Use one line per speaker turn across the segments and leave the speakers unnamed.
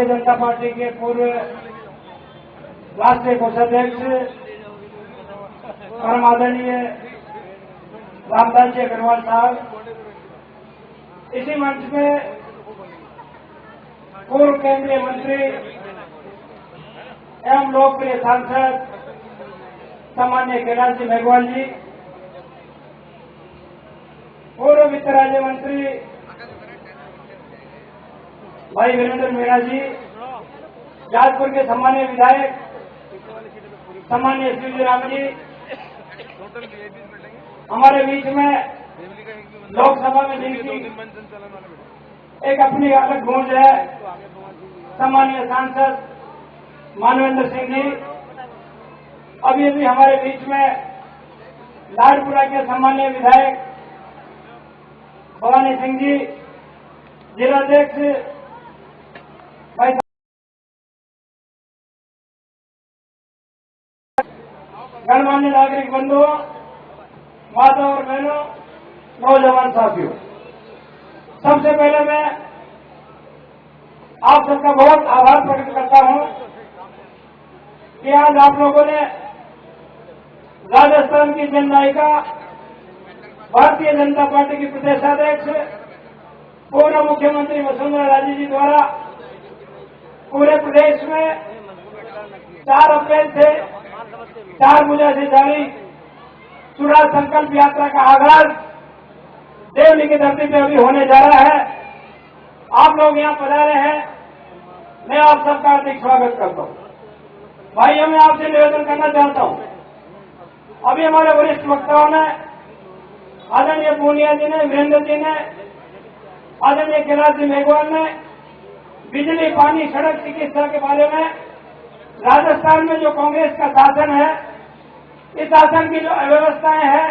Bharatiya Janata party के पूर्व राष्ट्रीय कोषाध्यक्ष परम आदरणीय रामदास जी अग्रवाल साहब, इसी मंच में पूर्व केंद्रीय मंत्री एवं लोकप्रिय सांसद सामान्य कैलाश जी मेघवाल जी, पूर्व वित्त राज्य मंत्री भाई वीरेंद्र मीणा जी, जाजपुर के सम्मानीय विधायक सम्मानीय शिवजी राम जी, हमारे बीच में लोकसभा में जिनकी एक अपनी अलग गूंज है, सम्मानीय सांसद मानवेंद्र सिंह जी, अभी भी हमारे बीच में लाडपुरा के सम्मानीय विधायक भवानी सिंह जी, जिलाध्यक्ष भाई गणमान्य नागरिक बंधुओं, माता और बहनों, नौजवान साथियों, सबसे पहले मैं आप सबका बहुत आभार प्रकट करता हूं कि आज आप लोगों ने राजस्थान की जननायिका भारतीय जनता पार्टी की प्रदेशाध्यक्ष पूर्व मुख्यमंत्री वसुंधरा राजे जी द्वारा पूरे प्रदेश में 4 अप्रैल से 4 जुलाई से जारी चुनाव संकल्प यात्रा का आगाज देवली की धरती पे अभी होने जा रहा है। आप लोग यहाँ पधारे हैं, मैं आप सबका हार्दिक स्वागत करता हूँ। भाइयों, मैं आपसे निवेदन करना चाहता हूँ, अभी हमारे वरिष्ठ वक्ताओं ने, आदरणीय पूनिया जी ने, वीरेंद्र जी ने, आदरणीय कैलाश जी मेघवाल ने बिजली, पानी, सड़क, चिकित्सा के बारे में राजस्थान में जो कांग्रेस का शासन है, इस शासन की जो अव्यवस्थाएं हैं,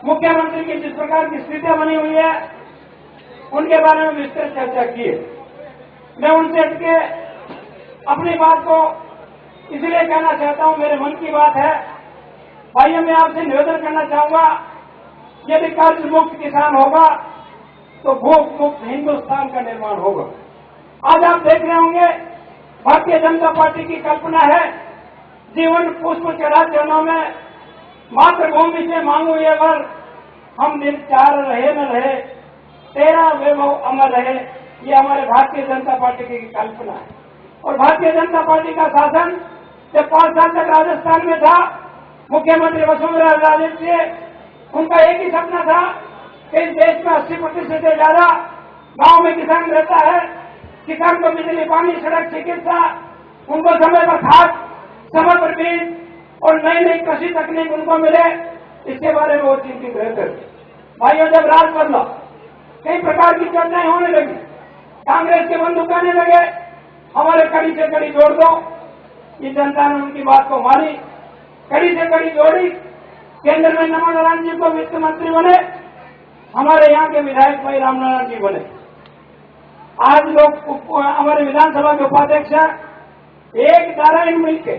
मुख्यमंत्री की जिस प्रकार की स्थितियां बनी हुई है, उनके बारे में विस्तृत चर्चा की है। मैं उनसे हटके अपनी बात को इसलिए कहना चाहता हूं, मेरे मन की बात है। भाइयों, मैं आपसे निवेदन करना चाहूंगा, यदि कर्ज मुक्त किसान होगा तो भूख मुक्त हिंदुस्तान का निर्माण होगा। आज आप देख रहे होंगे, भारतीय जनता पार्टी की कल्पना है, जीवन पुष्प चढ़ा चरणों में मातृभूमि से मांगू ये वर, हम निर्चार रहे न रहे, तेरा वैभव अमर रहे। ये हमारे भारतीय जनता पार्टी की कल्पना है। और भारतीय जनता पार्टी का शासन जब 5 साल तक राजस्थान में था, मुख्यमंत्री वसुंधरा राजे थे, उनका एक ही सपना था कि इस देश में 80% से ज्यादा गांव में किसान रहता है, किसान को बिजली, पानी, सड़क, चिकित्सा, उनको समय पर खाद, समय पर बीज और नई नई कृषि तकनीक उनको मिले, इसके बारे में वो चिंतित रहते थे। भाइयों, जब राज बदला, कई प्रकार की चर्चाएं होने लगी, कांग्रेस के बंधु कहने लगे हमारे कड़ी से कड़ी जोड़ दो। ये जनता ने उनकी बात को मानी, कड़ी से कड़ी जोड़ी, केंद्र में नमो नारायण जी को वित्त मंत्री बने, हमारे यहाँ के विधायक भाई रामनारायण जी बने। आज लोग हमारे विधानसभा के उपाध्यक्ष एक नारायण मिलकर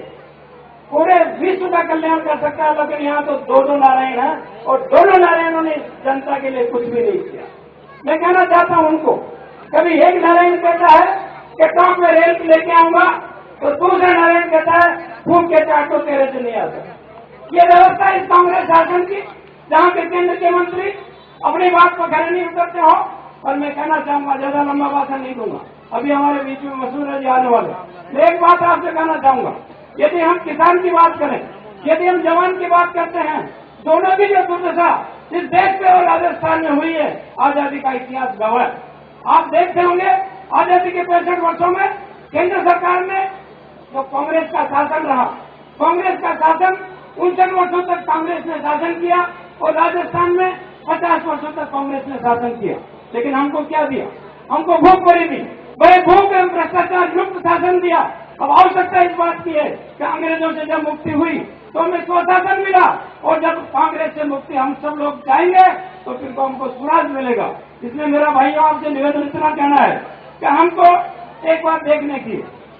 पूरे विश्व का कल्याण कर सकता है, लेकिन यहाँ तो 2 नारायण हैं और दोनों नारायणों ने जनता के लिए कुछ भी नहीं किया। मैं कहना चाहता हूँ उनको, कभी एक नारायण कहता है कि टॉप में रेल लेके आऊंगा, तो दूसरा नारायण कहता है फूक के चाटो तेरे से नहीं आता। ये व्यवस्था इस कांग्रेस शासन की, जहाँ के केंद्र के मंत्री अपनी बात को खड़े नहीं उतरते हो। और मैं कहना चाहूंगा, ज्यादा लंबा भाषण नहीं दूंगा, अभी हमारे बीच में वसुंधरा जी आने वाले। मैं एक बात आपसे कहना चाहूंगा, यदि हम किसान की बात करें, यदि हम जवान की बात करते हैं, दोनों की जो दुर्दशा इस देश में और राजस्थान में हुई है, आजादी का इतिहास गवाह है। आप देखते होंगे, आजादी के 65 वर्षों में केंद्र सरकार में जो कांग्रेस का शासन रहा, कांग्रेस का शासन 59 वर्षों तक कांग्रेस ने शासन किया और राजस्थान में 50 वर्षों तक कांग्रेस ने शासन किया। लेकिन हमको क्या दिया? हमको भूखमरी दी, बड़े भूख एवं भ्रष्टाचार युक्त शासन दिया। अब आवश्यकता इस बात की है कि अंग्रेजों से जब मुक्ति हुई तो हमें स्वशासन मिला, और जब कांग्रेस से मुक्ति हम सब लोग चाहेंगे तो फिर तो हमको स्वराज मिलेगा। इसलिए मेरा भाइयों, आपसे निवेदन इतना कहना है कि हमको एक बात देखने की,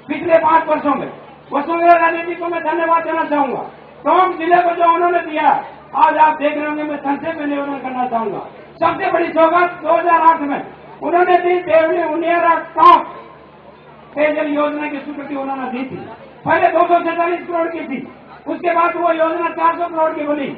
पिछले 5 वर्षों में वसुंधरा राजे जी को मैं धन्यवाद देना चाहूंगा। टोंक जिले को जो उन्होंने दिया, आज आप देख रहे होंगे, मैं संक्षेप में निवेदन करना चाहूंगा। सबसे बड़ी सौगात 2008 में उन्होंने दी देवली, उनियारा, टोंक पेयजल योजना की स्वीकृति उन्होंने दी थी। पहले 247 करोड़ की थी, उसके बाद वो योजना 400 करोड़ की बनी।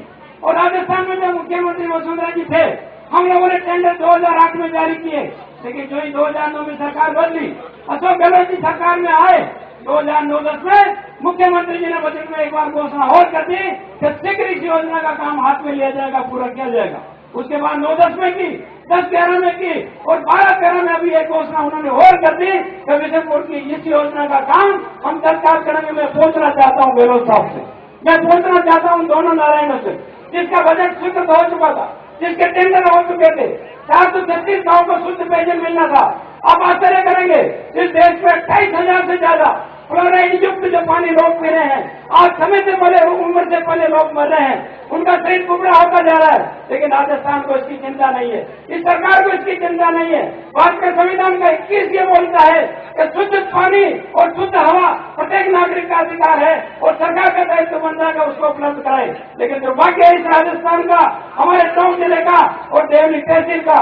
और राजस्थान में जब मुख्यमंत्री वसुंधरा जी थे, हम लोगों ने टेंडर 2008 में जारी किए, लेकिन जो ही 2009 में सरकार बदली, अशोक गहलोत जी सरकार में आए, 2009-10 में मुख्यमंत्री जी ने बजट में एक बार घोषणा और कर दी कि शीघ्र इस योजना का काम हाथ में लिया जाएगा, पूरा किया जाएगा। उसके बाद 9-10 में की, 10-11 में की और 12-13 में अभी एक घोषणा उन्होंने और कर दी कि विजयपुर की इस योजना का काम हम तत्काल करेंगे। मैं पूछना चाहता हूँ गहलोत साहब से, मैं पूछना चाहता हूँ दोनों नारायणों से, जिसका बजट स्वीकृत हो चुका था, जिसके टेंडर हो चुके थे, 436 गांव को शुद्ध पेयजल मिलना था। आप आश्चर्य करेंगे, इस देश में 28,000 से ज्यादा फ्लोराइड युक्त जो पानी लोग पी रहे हैं, आज समय से पहले, उम्र से पहले लोग मर रहे हैं, उनका शरीर कुबड़ा होता जा रहा है, लेकिन राजस्थान को इसकी चिंता नहीं है, इस सरकार को इसकी चिंता नहीं है। भारत के संविधान का 21 ये बोलता है कि शुद्ध पानी और शुद्ध हवा प्रत्येक नागरिक का अधिकार है और सरकार का दायित्व बनता है कि उसको उपलब्ध कराए। लेकिन दुर्भाग्य है इस राजस्थान का, हमारे टोंक जिले का और देवली तहसील का,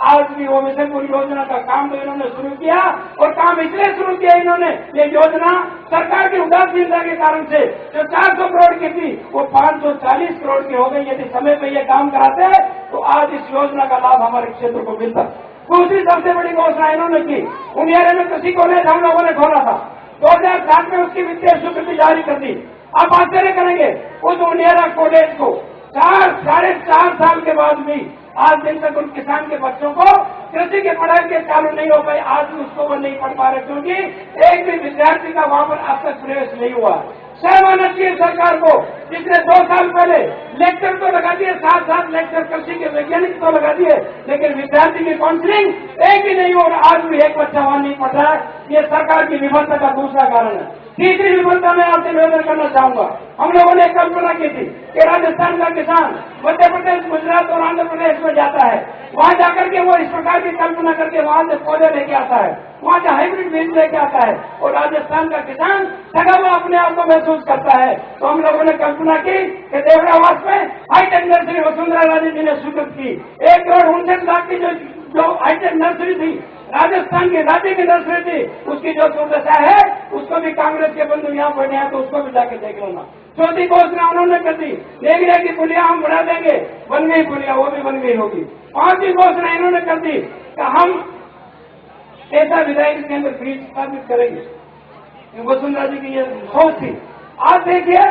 आज भी वो विजयपुर योजना का काम तो इन्होंने शुरू किया और काम इसलिए शुरू किया इन्होंने, ये योजना सरकार की उदासीनता के कारण से जो 400 करोड़ की थी वो 540 करोड़ की हो गई। यदि समय पे ये काम कराते तो आज इस योजना का लाभ हमारे क्षेत्र को मिलता। दूसरी सबसे बड़ी घोषणा इन्होंने की, उनियारे में कृषि कॉलेज हम लोगों ने खोला था, 2007 में उसकी वित्तीय स्वीकृति जारी कर दी। आप आश्चर्य करेंगे, उस उनियारा कॉलेज को 4-4.5 साल के बाद भी आज दिन तक उन किसान के बच्चों को कृषि की पढ़ाई के चालू नहीं हो पाई, आज भी उसको वो नहीं पढ़ पा रहे, क्योंकि एक भी विद्यार्थी का वहां पर अब तक प्रवेश नहीं हुआ। सहमानत चाहिए सरकार को, जिसने 2 साल पहले लेक्चर तो लगा दिए, 7 लेक्चर कृषि के वैज्ञानिक तो लगा दिए, लेकिन विद्यार्थी की काउंसलिंग एक भी नहीं हो और आज भी एक बच्चा वहां नहीं पढ़ रहा है। ये सरकार की विफलता का दूसरा कारण है। तीसरी विफलता मैं आपसे निवेदन करना चाहूंगा, हम लोगों ने कल्पना की थी कि राजस्थान का किसान मध्य प्रदेश, गुजरात और आंध्र प्रदेश में जाता है, वहां जाकर के वो इस प्रकार की कल्पना करके वहां से पौधे लेके आता है, वहां से हाइब्रिड बीज लेके आता है और राजस्थान का किसान ठगा हुआ अपने आप को महसूस करता है। तो हम लोगों ने कल्पना की कि देवरावास में हाईटेक नर्सरी वसुंधरा राजे जी ने स्वीकृत की। 1,59,00,000 की जो हाईटेक नर्सरी थी, राजस्थान की राज्य की नर्सरी थी, उसकी जो दुर्दशा है उसको भी कांग्रेस के बंधु यहाँ बैठे हैं तो उसको भी जाके देख लेना। चौथी घोषणा उन्होंने कर दी, नेगड़े की पुलिया हम बढ़ा देंगे, बन गई पुलिया, वो भी बन गई होगी। 5वीं घोषणा इन्होंने कर दी कि हम ऐसा विधायक के अंदर ब्रिज स्थापित करेंगे। वसुंधरा जी की ये सोच थी। आज देखिए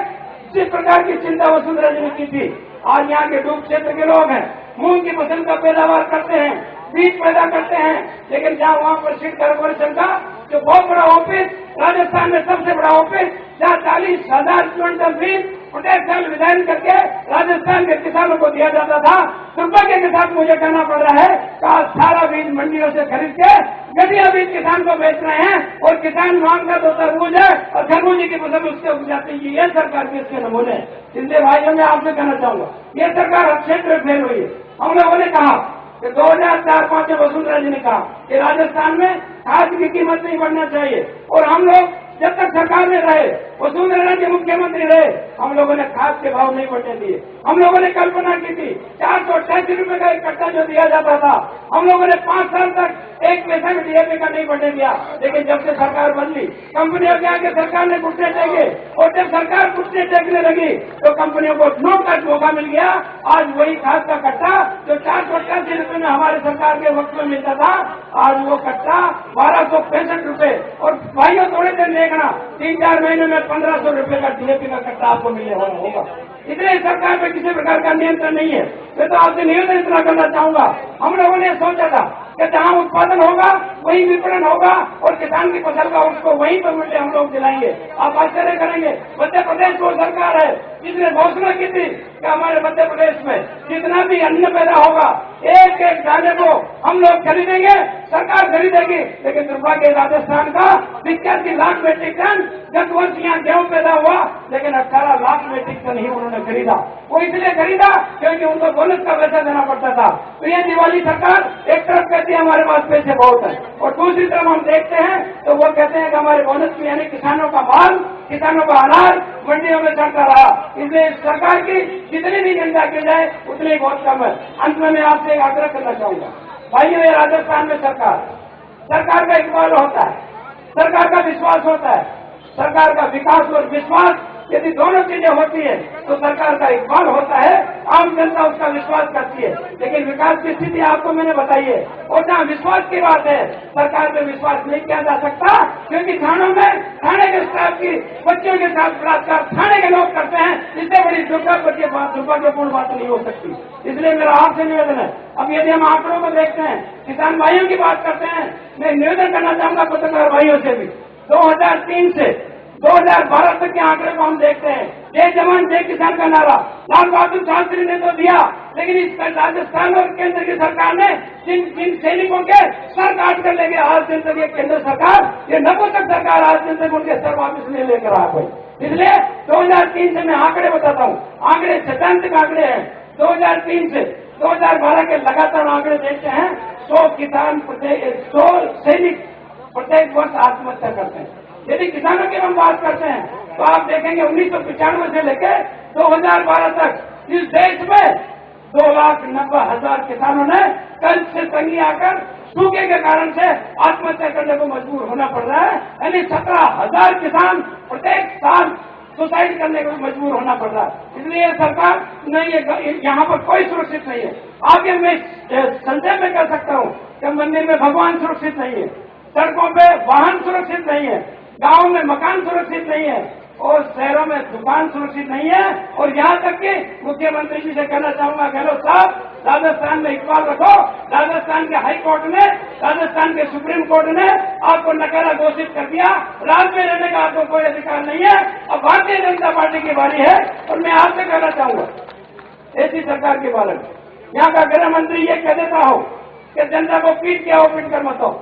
जिस प्रकार की चिंता वसुंधरा जी ने की थी, आज यहाँ के डूब क्षेत्र के लोग हैं, मूंग की फसल का पैदावार करते हैं, बीज पैदा करते हैं, लेकिन जहाँ वहाँ पर सीड कॉर्पोरेशन का जो बहुत बड़ा ऑफिस, राजस्थान में सबसे बड़ा ऑफिस, जहाँ 40,000 क्विंटल बीज प्रोटेक्शन विधान करके राजस्थान के किसानों को दिया जाता था। दुर्भाग्य के साथ मुझे कहना पड़ रहा है कि आज सारा बीज मंडियों से खरीद के घटिया बीज किसान को बेच रहे हैं और किसान मांगता तो तरबूज है और खरबूजे की फसल उससे उग जाती है। ये सरकार के इसके नमूने। इसलिए भाइयों मैं आपसे कहना चाहूंगा, ये सरकार हर क्षेत्र में फेल हुई है। हम लोगों ने कहा कि 2004-05 में वसुंधरा जी ने कहा कि राजस्थान में खाद की कीमत नहीं बढ़ना चाहिए और हम लोग जब तक सरकार में रहे, वसुंधरा जी मुख्यमंत्री रहे, हम लोगों ने खाद के भाव नहीं बढ़ने दिए। हम लोगों ने कल्पना की थी 488 रुपए का एक कट्टा जो दिया जाता था, हम लोगों ने 5 साल तक 1 पैसा भी डीएपी का नहीं बढ़ने दिया। लेकिन जब से सरकार बदली, कंपनियों के आगे सरकार ने घुटने टेके और जब सरकार घुटने टेकने लगी तो कंपनियों को नोट का मौका मिल गया। आज वही खाद का कट्टा जो 488 रुपए में हमारे सरकार के वक्त में मिलता था, आज वो कट्टा 1265 रुपए। और भाइयों थोड़े दिन देखना, 3-4 महीने में 1500 रुपए का डीएपी का कट्टा आपको मिलने वाला होगा। इसलिए सरकार में किसी प्रकार का नियंत्रण नहीं है। मैं तो आपसे निवेदन इतना करना चाहूंगा, हम लोगों ने सोचा था कि जहाँ उत्पादन होगा वही विपणन होगा और किसान की फसल का उसको वहीं पर मूल्य हम लोग दिलाएंगे। आप आश्चर्य करेंगे, मध्य प्रदेश वो सरकार है जिसने घोषणा की थी कि हमारे मध्य प्रदेश में जितना भी अन्न पैदा होगा एक एक दाने को हम लोग खरीदेंगे, सरकार खरीदेगी। लेकिन दुर्भाग्य राजस्थान का 85 लाख मेट्रिक टन गत वर्ष यहाँ गेहूं पैदा हुआ, लेकिन 18 लाख मेट्रिक टन ही उन्होंने खरीदा। वो इसलिए खरीदा क्योंकि उनको बोनस का पैसा देना पड़ता था। तो ये दिवाली सरकार एक तरफ कहती है हमारे पास पैसे बहुत है और दूसरी तरफ हम देखते हैं तो वो कहते हैं कि हमारे बोनस में यानी किसानों का माल, किसानों का अनाज मंडियों में चढ़ता रहा। इसलिए सरकार की जितनी भी निंदा की जाए उतनी बहुत कम है। अंत में मैं आपसे एक आग्रह करना चाहूंगा, भाइयों ये राजस्थान में सरकार का इकबाल होता है सरकार का विश्वास होता है। सरकार का विकास और विश्वास यदि दोनों चीजें होती है तो सरकार का इकबाल होता है, आम जनता उसका विश्वास करती है। लेकिन विकास की स्थिति आपको मैंने बताई है, और जहाँ विश्वास की बात है सरकार पे विश्वास नहीं किया जा सकता, क्योंकि थानों में थाने के स्टाफ की बच्चों के साथ बलात्कार थाने के लोग करते हैं। इससे बड़ी दुर्भाग्यपूर्ण बात नहीं हो सकती। इसलिए मेरा आपसे निवेदन है, अब यदि हम आंकड़ों को देखते हैं, किसान भाइयों की बात करते हैं, मैं निवेदन करना चाहूंगा पत्रकार भाइयों से भी, 2003 से 2012 तक के आंकड़े को हम देखते हैं। जय जवान जय किसान का नारा लाल बहादुर शास्त्री ने तो दिया, लेकिन इस राजस्थान और केंद्र की सरकार ने जिन सैनिकों के सर काट कर ले गए, आज दिन तक ये केंद्र सरकार, ये नपुंसक सरकार आज दिन तक उनके सर वापिस नहीं लेकर आ गई। इसलिए 2003 से मैं आंकड़े बताता हूँ, आंकड़े सैद्धांतिक आंकड़े हैं। 2003 से 2012 के लगातार आंकड़े देखते हैं, 100 किसान 100 सैनिक प्रत्येक वर्ष आत्महत्या करते हैं। यदि किसानों की हम बात करते हैं तो आप देखेंगे 1995 से लेकर 2012 तक इस देश में 2,90,000 किसानों ने कर्ज से तंगी आकर सूखे के कारण से आत्महत्या करने को मजबूर होना पड़ रहा है। यानी 17,000 किसान प्रत्येक साल सुसाइड करने को मजबूर होना पड़ रहा है। इसलिए सरकार नहीं, यहाँ पर कोई सुरक्षित नहीं है। आगे मैं संक्षेप में कह सकता हूँ कि मंदिर में भगवान सुरक्षित नहीं है, सड़कों पे वाहन सुरक्षित नहीं है, गांव में मकान सुरक्षित नहीं है, और शहरों में दुकान सुरक्षित नहीं है। और यहाँ तक कि मुख्यमंत्री जी से कहना चाहूंगा, गहलोत साहब, राजस्थान में इकबाल रखो। राजस्थान के हाई कोर्ट ने, राजस्थान के सुप्रीम कोर्ट ने आपको नकारा घोषित कर दिया। राज्य में रहने का आपको कोई अधिकार नहीं है। अब भारतीय जनता पार्टी की बारी है, और मैं आपसे कहना चाहूंगा, ऐसी सरकार के बारे में यहाँ का गृह मंत्री ये कह देता हो कि जनता को पीट के आओ, पीट कर मत आओ।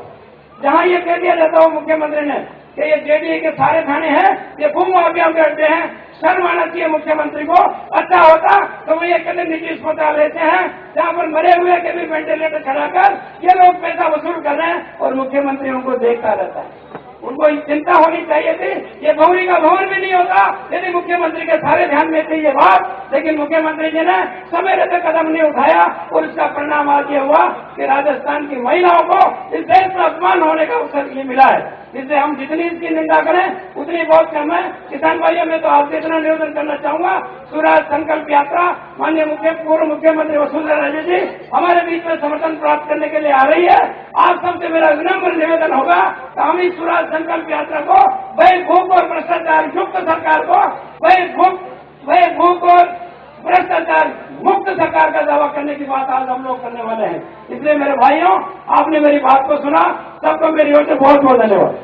जहाँ ये कह दिया जाता हो मुख्यमंत्री ने कि ये जेडीए के सारे थाने हैं, ये भूमि माफिया के अड्डे हैं, शर्म आना चाहिए मुख्यमंत्री को। अच्छा होता तो वो ये कहते निजी अस्पताल लेते हैं जहाँ पर मरे हुए के भी वेंटिलेटर चढ़ाकर ये लोग पैसा वसूल कर रहे हैं, और मुख्यमंत्री उनको देखता रहता है। उनको चिंता होनी चाहिए थी, ये भौरी का भवन भी नहीं होता यदि मुख्यमंत्री के सारे ध्यान में थी ये बात। लेकिन मुख्यमंत्री जी ने समय रहते कदम नहीं उठाया, और इसका परिणाम आज ये हुआ कि राजस्थान की महिलाओं को इस देश में अपमान होने का अवसर ये मिला है। इससे हम जितनी इसकी निंदा करें उतनी बहुत कम है। किसान भाइयों में तो आपसे इतना निवेदन करना चाहूंगा, स्वराज संकल्प यात्रा माननीय पूर्व मुख्यमंत्री वसुंधरा राजे जी हमारे बीच में समर्थन प्राप्त करने के लिए आ रही है। आप सबसे मेरा विनम्र निवेदन होगा कि हम इस स्वराज संकल्प यात्रा को वही भूख और भ्रष्टाचार युक्त सरकार को वही भूख और भ्रष्टाचार मुक्त सरकार का दावा करने की बात आज हम लोग करने वाले हैं। इसलिए मेरे भाइयों, आपने मेरी बात को सुना, सबको मेरी ओर से बहुत बहुत धन्यवाद।